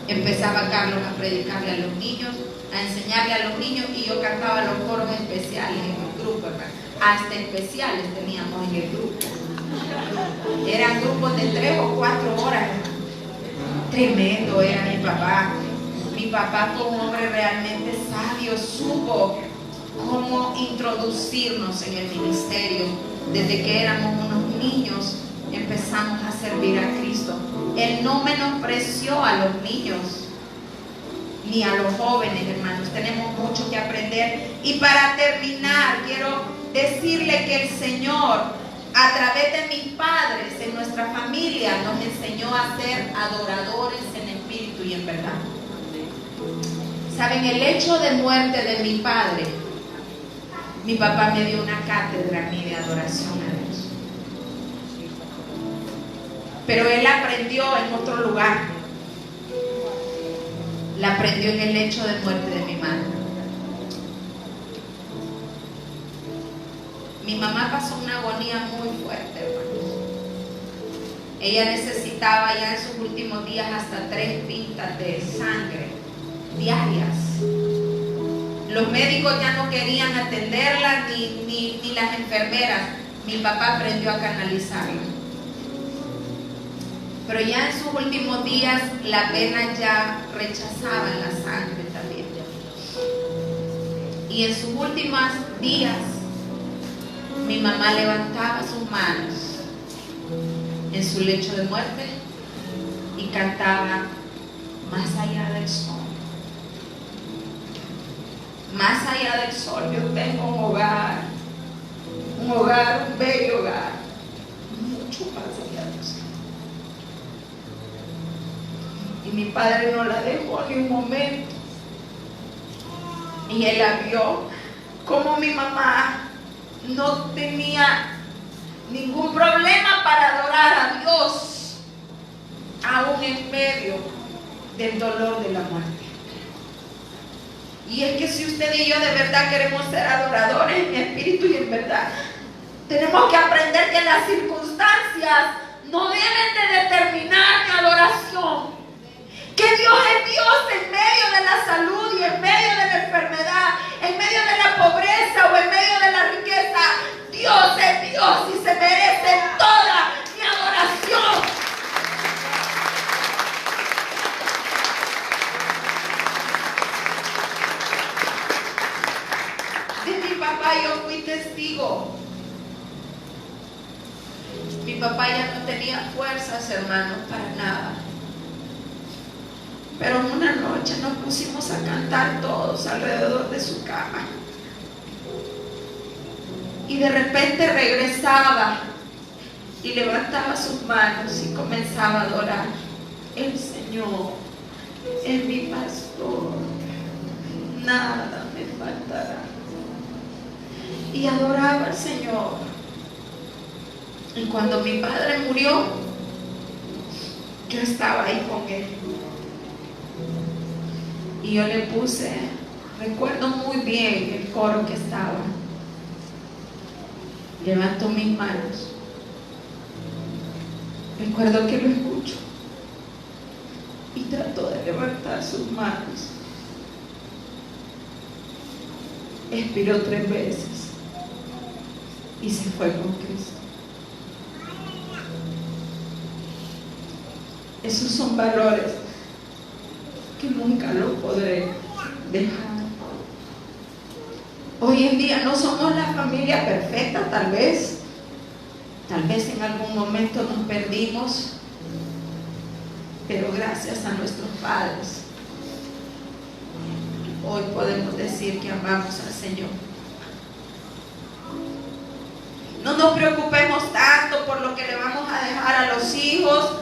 empezaba Carlos a predicarle a los niños, a enseñarle a los niños, y yo cantaba los coros especiales en el grupo, hermano. Hasta especiales teníamos en el grupo. Eran grupos de 3 o 4 horas. Tremendo era mi papá. Mi papá fue un hombre realmente sabio, supo cómo introducirnos en el ministerio. Desde que éramos unos niños empezamos a servir a Cristo. Él no menospreció a los niños ni a los jóvenes, hermanos. Tenemos mucho que aprender. Y para terminar, quiero decirle que el Señor, a través de mis padres, en nuestra familia, nos enseñó a ser adoradores en espíritu y en verdad. Saben, el hecho de muerte de mi padre, mi papá me dio una cátedra a mí de adoración a Dios. Pero él aprendió en otro lugar. la prendió en el lecho de muerte de mi madre. Mi mamá pasó una agonía muy fuerte, hermanos. Ella necesitaba ya en sus últimos días hasta 3 pintas de sangre diarias. Los médicos ya no querían atenderla, ni las enfermeras. Mi papá aprendió a canalizarla. Pero ya en sus últimos días la vena ya rechazaba la sangre también. Y en sus últimos días mi mamá levantaba sus manos en su lecho de muerte y cantaba: más allá del sol, más allá del sol yo tengo un hogar, un bello hogar, mucho más allá del sol. Y mi padre no la dejó ni un momento, y él la vio como mi mamá no tenía ningún problema para adorar a Dios, aún en medio del dolor de la muerte. Y es que si usted y yo de verdad queremos ser adoradores en espíritu y en verdad, tenemos que aprender que las circunstancias no deben de determinar mi adoración. Que Dios es Dios en medio de la salud y en medio de la enfermedad, en medio de la pobreza o en medio de la riqueza. Dios es Dios y se merece toda mi adoración. De mi papá yo fui testigo. Mi papá ya no tenía fuerzas, hermanos, para nada. Pero una noche nos pusimos a cantar todos alrededor de su cama. Y de repente regresaba y levantaba sus manos y comenzaba a adorar. El Señor es mi pastor, nada me faltará. Y adoraba al Señor. Y cuando mi padre murió, yo estaba ahí con él. Y yo le puse, recuerdo muy bien el coro que estaba. Levanto mis manos. Recuerdo que lo escucho. Y trató de levantar sus manos. Expiró 3 veces. Y se fue con Cristo. Esos son valores que nunca lo podré dejar. Hoy en día no somos la familia perfecta, tal vez en algún momento nos perdimos, pero gracias a nuestros padres, hoy podemos decir que amamos al Señor. No nos preocupemos tanto por lo que le vamos a dejar a los hijos,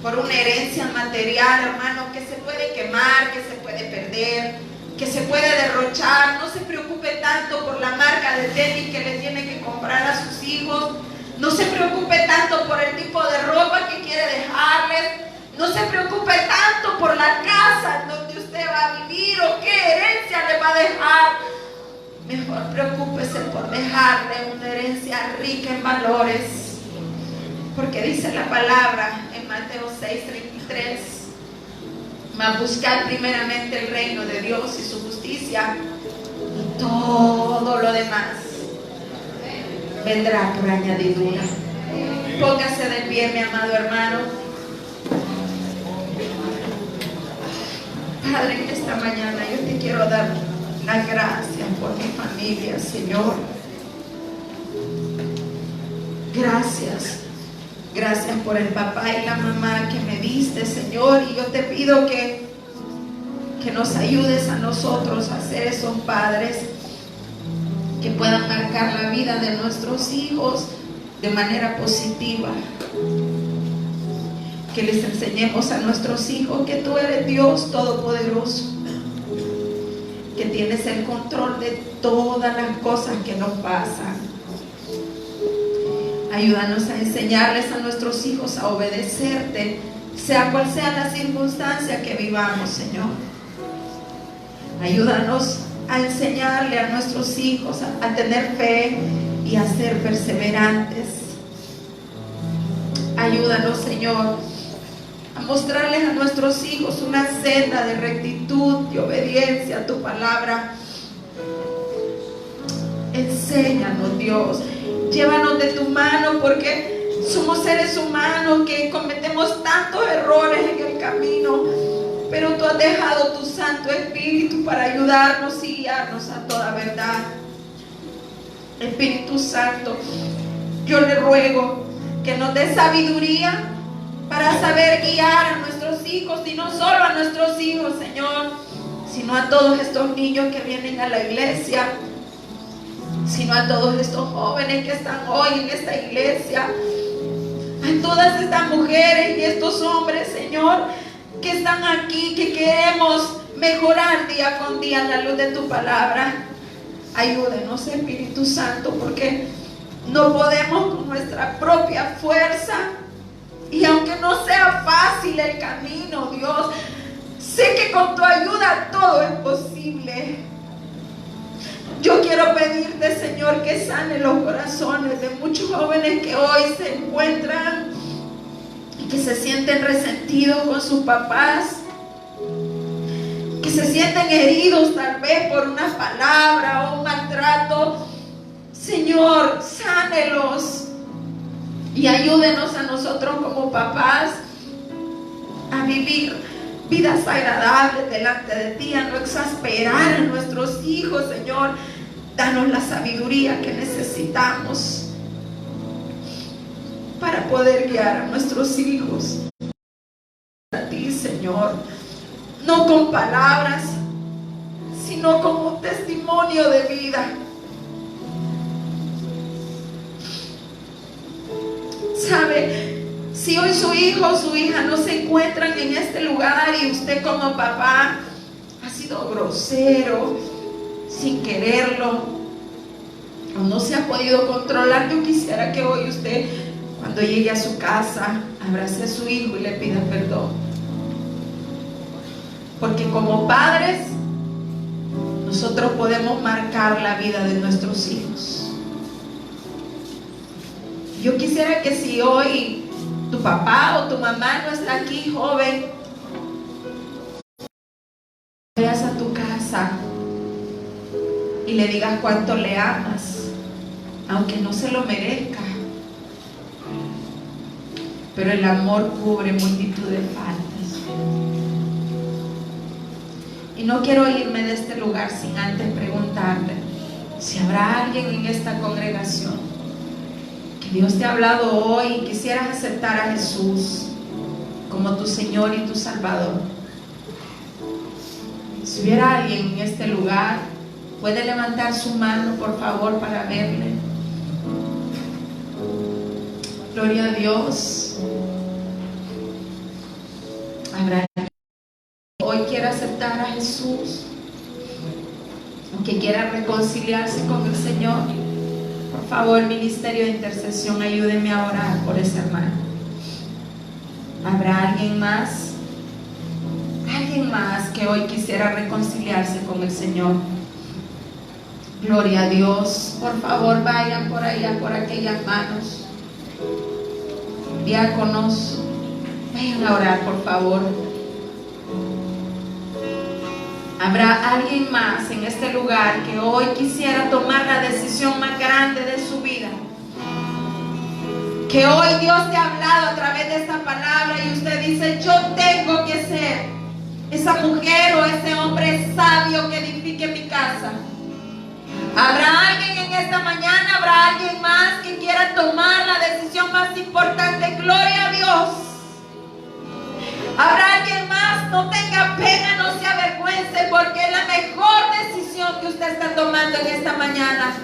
por una herencia material, hermano, que se puede quemar, que se puede perder, que se puede derrochar. No se preocupe tanto por la marca de tenis que le tiene que comprar a sus hijos. No se preocupe tanto por el tipo de ropa que quiere dejarles. No se preocupe tanto por la casa en donde usted va a vivir o qué herencia le va a dejar. Mejor preocúpese por dejarle una herencia rica en valores. Porque dice la palabra en Mateo 6:33, mas buscad primeramente el reino de Dios y su justicia, y todo lo demás vendrá por añadidura. Póngase de pie, mi amado hermano. Padre, en esta mañana yo te quiero dar las gracias por mi familia, Señor. Gracias por el papá y la mamá que me diste, Señor. Y yo te pido que nos ayudes a nosotros a ser esos padres que puedan marcar la vida de nuestros hijos de manera positiva. Que les enseñemos a nuestros hijos que tú eres Dios Todopoderoso, que tienes el control de todas las cosas que nos pasan. Ayúdanos a enseñarles a nuestros hijos a obedecerte sea cual sea la circunstancia que vivamos, Señor. Ayúdanos a enseñarle a nuestros hijos a tener fe y a ser perseverantes. Ayúdanos, Señor, a mostrarles a nuestros hijos una senda de rectitud y obediencia a tu palabra. Enséñanos, Dios. Llévanos de tu mano, porque somos seres humanos que cometemos tantos errores en el camino, pero tú has dejado tu Santo Espíritu para ayudarnos y guiarnos a toda verdad. Espíritu Santo, yo le ruego que nos dé sabiduría para saber guiar a nuestros hijos, y no solo a nuestros hijos, Señor, sino a todos estos niños que vienen a la iglesia, sino a todos estos jóvenes que están hoy en esta iglesia, a todas estas mujeres y estos hombres, Señor, que están aquí, que queremos mejorar día con día a la luz de tu palabra. Ayúdenos, Espíritu Santo, porque no podemos con nuestra propia fuerza, y aunque no sea fácil el camino, Dios, sé que con tu ayuda todo es posible. Yo quiero pedirte, Señor, que sane los corazones de muchos jóvenes que hoy se encuentran y que se sienten resentidos con sus papás, que se sienten heridos tal vez por una palabra o un maltrato. Señor, sánelos y ayúdenos a nosotros como papás a vivir vidas agradables delante de ti, a no exasperar a nuestros hijos. Señor, danos la sabiduría que necesitamos para poder guiar a nuestros hijos a ti, Señor, no con palabras, sino con un testimonio de vida. ¿Sabe? Si hoy su hijo o su hija no se encuentran en este lugar y usted como papá ha sido grosero sin quererlo, o no se ha podido controlar, yo quisiera que hoy usted, cuando llegue a su casa, abrace a su hijo y le pida perdón. Porque como padres, nosotros podemos marcar la vida de nuestros hijos. Yo quisiera que si hoy tu papá o tu mamá no está aquí, joven, vayas a tu casa y le digas cuánto le amas, aunque no se lo merezca. Pero el amor cubre multitud de faltas. Y no quiero irme de este lugar sin antes preguntarle si habrá alguien en esta congregación que Dios te ha hablado hoy y quisieras aceptar a Jesús como tu Señor y tu Salvador. Si hubiera alguien en este lugar, puede levantar su mano, por favor, para verle. Gloria a Dios. Habrá alguien que hoy quiera aceptar a Jesús, o que quiera reconciliarse con el Señor. Por favor, ministerio de intercesión, ayúdenme a orar por ese hermano. ¿Habrá alguien más? Alguien más que hoy quisiera reconciliarse con el Señor. Gloria a Dios. Por favor, vayan por allá, por aquellas manos. Diáconos, vayan a orar, por favor. ¿Habrá alguien más en este lugar que hoy quisiera tomar la decisión más grande de su vida? Que hoy Dios te ha hablado a través de esta palabra y usted dice: yo tengo que ser esa mujer o ese hombre sabio que edifique mi casa. ¿Habrá alguien en esta mañana? ¿Habrá alguien más que quiera tomar la decisión más importante? Gloria a Dios. ¿Habrá alguien más? No tenga pena, no se avergüence, porque es la mejor decisión que usted está tomando en esta mañana.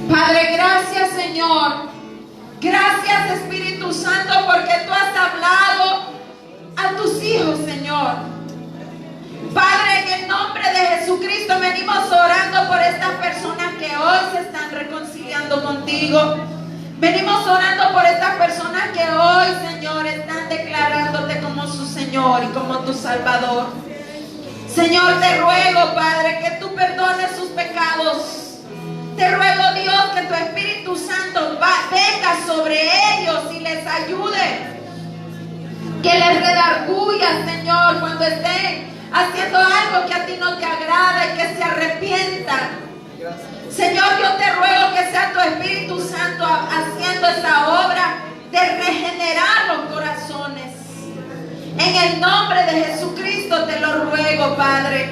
Padre, gracias, Señor. Gracias, Espíritu Santo, porque tú has hablado a tus hijos, Señor. Padre, en el nombre de Jesucristo venimos orando por estas personas que hoy se están reconciliando contigo. Venimos orando por estas personas que hoy, Señor, están declarándote como su Señor y como tu Salvador. Señor, te ruego, Padre, que tú perdones sus pecados. Te ruego, Dios, que tu Espíritu Santo venga sobre ellos y les ayude. Que les redarguya, Señor, cuando estén haciendo algo que a ti no te agrada y que se arrepientan. Señor, yo te ruego que sea tu Espíritu Santo haciendo esa obra de regenerar los corazones. En el nombre de Jesucristo te lo ruego, Padre.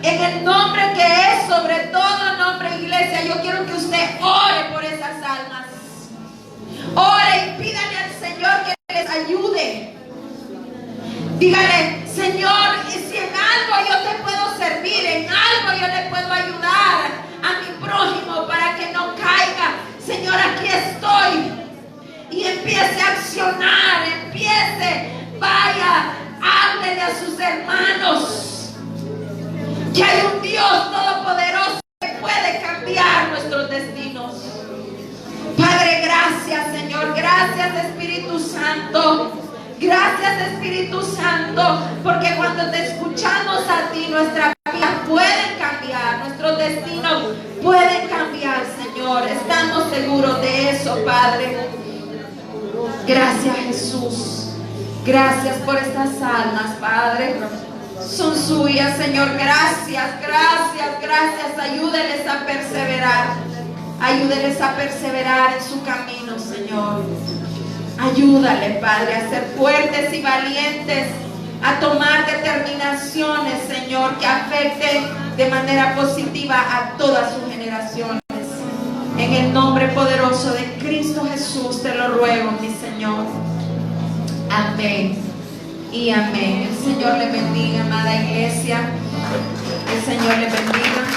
En el nombre que es sobre todo nombre, iglesia, yo quiero que usted ore por esas almas. Ore y pídale al Señor que les ayude. Dígale, Señor, si en algo yo te puedo servir, en algo yo le puedo ayudar a mi prójimo para que no caiga, Señor, aquí estoy. Y empiece a accionar, vaya, háblele a sus hermanos que hay un Dios todopoderoso que puede cambiar nuestros destinos. Padre, gracias, Señor, gracias, Espíritu Santo. Gracias, Espíritu Santo, porque cuando te escuchamos a ti, nuestras vidas pueden cambiar, nuestros destinos pueden cambiar, Señor. Estamos seguros de eso, Padre. Gracias, Jesús. Gracias por estas almas, Padre. Son suyas, Señor. Gracias, gracias, gracias. Ayúdeles a perseverar. Ayúdeles a perseverar en su camino, Señor. Ayúdale, Padre, a ser fuertes y valientes, a tomar determinaciones, Señor, que afecten de manera positiva a todas sus generaciones. En el nombre poderoso de Cristo Jesús te lo ruego, mi Señor. Amén y amén. El Señor le bendiga, amada iglesia. El Señor le bendiga.